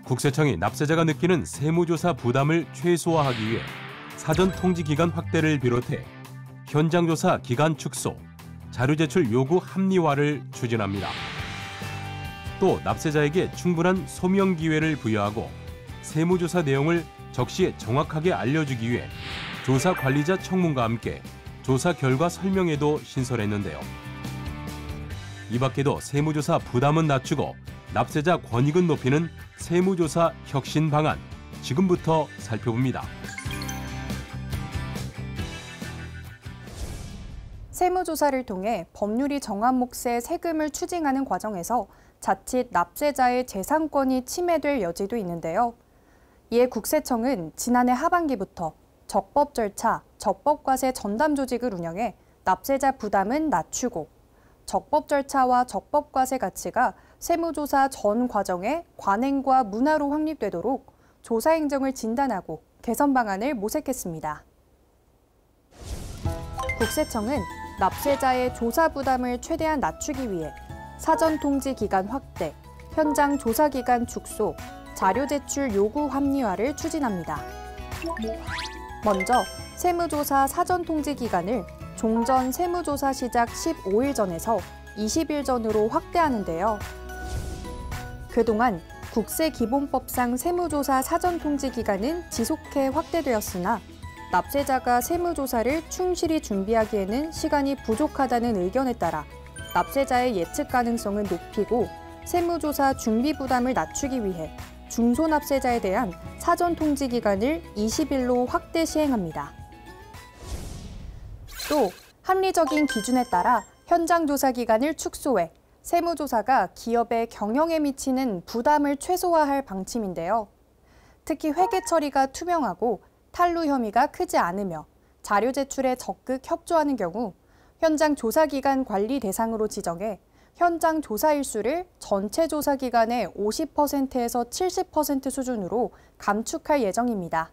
국세청이 납세자가 느끼는 세무조사 부담을 최소화하기 위해 사전 통지 기간 확대를 비롯해 현장 조사 기간 축소, 자료 제출 요구 합리화를 추진합니다. 또 납세자에게 충분한 소명 기회를 부여하고 세무조사 내용을 적시에 정확하게 알려주기 위해 조사 관리자 청문과 함께 조사 결과 설명회도 신설했는데요. 이 밖에도 세무조사 부담은 낮추고 납세자 권익은 높이는 세무조사 혁신 방안, 지금부터 살펴봅니다. 세무조사를 통해 법률이 정한 몫의 세금을 추징하는 과정에서 자칫 납세자의 재산권이 침해될 여지도 있는데요. 이에 국세청은 지난해 하반기부터 적법 절차, 적법과세 전담 조직을 운영해 납세자 부담은 낮추고 적법 절차와 적법과세 가치가 세무조사 전 과정에 관행과 문화로 확립되도록 조사 행정을 진단하고 개선 방안을 모색했습니다. 국세청은 납세자의 조사 부담을 최대한 낮추기 위해 사전 통지 기간 확대, 현장 조사 기간 축소, 자료 제출 요구 합리화를 추진합니다. 먼저 세무조사 사전 통지 기간을 종전 세무조사 시작 15일 전에서 20일 전으로 확대하는데요. 그동안 국세기본법상 세무조사 사전 통지 기간은 지속해 확대되었으나 납세자가 세무조사를 충실히 준비하기에는 시간이 부족하다는 의견에 따라 납세자의 예측 가능성을 높이고 세무조사 준비 부담을 낮추기 위해 중소납세자에 대한 사전 통지 기간을 20일로 확대 시행합니다. 또 합리적인 기준에 따라 현장 조사 기간을 축소해 세무조사가 기업의 경영에 미치는 부담을 최소화할 방침인데요. 특히 회계 처리가 투명하고 탈루 혐의가 크지 않으며 자료 제출에 적극 협조하는 경우 현장 조사 기간 관리 대상으로 지정해 현장 조사 일수를 전체 조사 기간의 50%에서 70% 수준으로 감축할 예정입니다.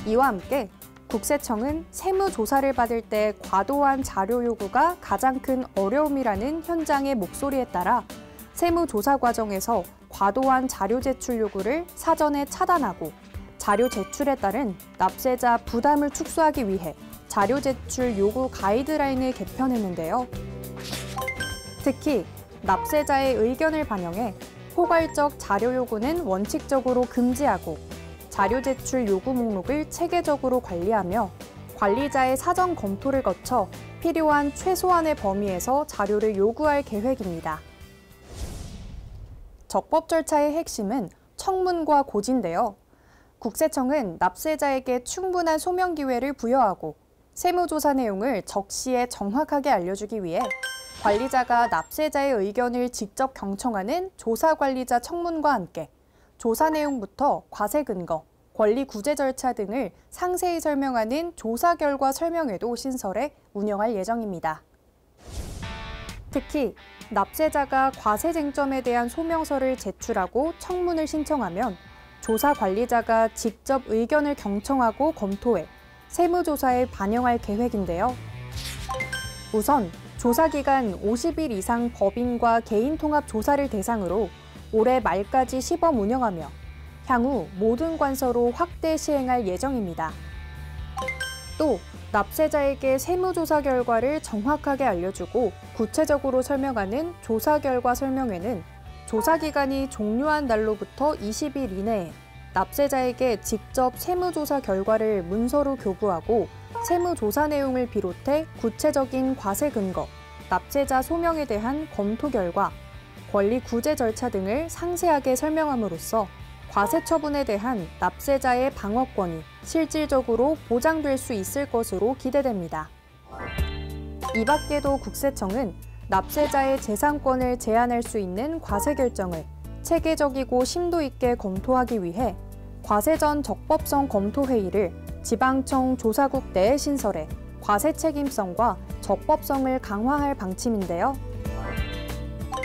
이와 함께 국세청은 세무조사를 받을 때 과도한 자료 요구가 가장 큰 어려움이라는 현장의 목소리에 따라 세무조사 과정에서 과도한 자료 제출 요구를 사전에 차단하고 자료 제출에 따른 납세자 부담을 축소하기 위해 자료 제출 요구 가이드라인을 개편했는데요. 특히 납세자의 의견을 반영해 포괄적 자료 요구는 원칙적으로 금지하고 자료 제출 요구 목록을 체계적으로 관리하며 관리자의 사전 검토를 거쳐 필요한 최소한의 범위에서 자료를 요구할 계획입니다. 적법 절차의 핵심은 청문과 고지인데요. 국세청은 납세자에게 충분한 소명 기회를 부여하고 세무조사 내용을 적시에 정확하게 알려주기 위해 관리자가 납세자의 의견을 직접 경청하는 조사관리자 청문과 함께 조사 내용부터 과세 근거, 권리 구제 절차 등을 상세히 설명하는 조사 결과 설명회도 신설해 운영할 예정입니다. 특히 납세자가 과세 쟁점에 대한 소명서를 제출하고 청문을 신청하면 조사 관리자가 직접 의견을 경청하고 검토해 세무조사에 반영할 계획인데요. 우선 조사 기간 50일 이상 법인과 개인 통합 조사를 대상으로 올해 말까지 시범 운영하며 향후 모든 관서로 확대 시행할 예정입니다. 또 납세자에게 세무조사 결과를 정확하게 알려주고 구체적으로 설명하는 조사 결과 설명회는 조사 기간이 종료한 날로부터 20일 이내에 납세자에게 직접 세무조사 결과를 문서로 교부하고 세무조사 내용을 비롯해 구체적인 과세 근거, 납세자 소명에 대한 검토 결과, 권리 구제 절차 등을 상세하게 설명함으로써 과세 처분에 대한 납세자의 방어권이 실질적으로 보장될 수 있을 것으로 기대됩니다. 이 밖에도 국세청은 납세자의 재산권을 제한할 수 있는 과세 결정을 체계적이고 심도 있게 검토하기 위해 과세 전 적법성 검토 회의를 지방청 조사국 내에 신설해 과세 책임성과 적법성을 강화할 방침인데요.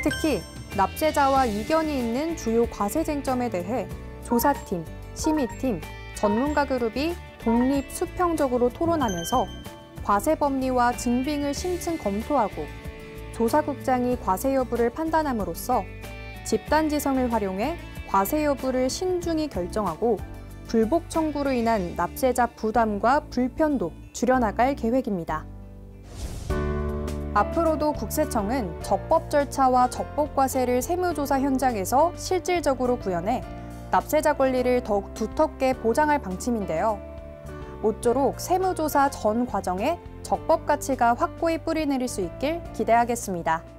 특히 납세자와 이견이 있는 주요 과세 쟁점에 대해 조사팀, 심의팀, 전문가 그룹이 독립 수평적으로 토론하면서 과세 법리와 증빙을 심층 검토하고 조사국장이 과세 여부를 판단함으로써 집단지성을 활용해 과세 여부를 신중히 결정하고 불복 청구로 인한 납세자 부담과 불편도 줄여나갈 계획입니다. 앞으로도 국세청은 적법 절차와 적법 과세를 세무조사 현장에서 실질적으로 구현해 납세자 권리를 더욱 두텁게 보장할 방침인데요. 모쪼록 세무조사 전 과정에 적법 가치가 확고히 뿌리 내릴 수 있길 기대하겠습니다.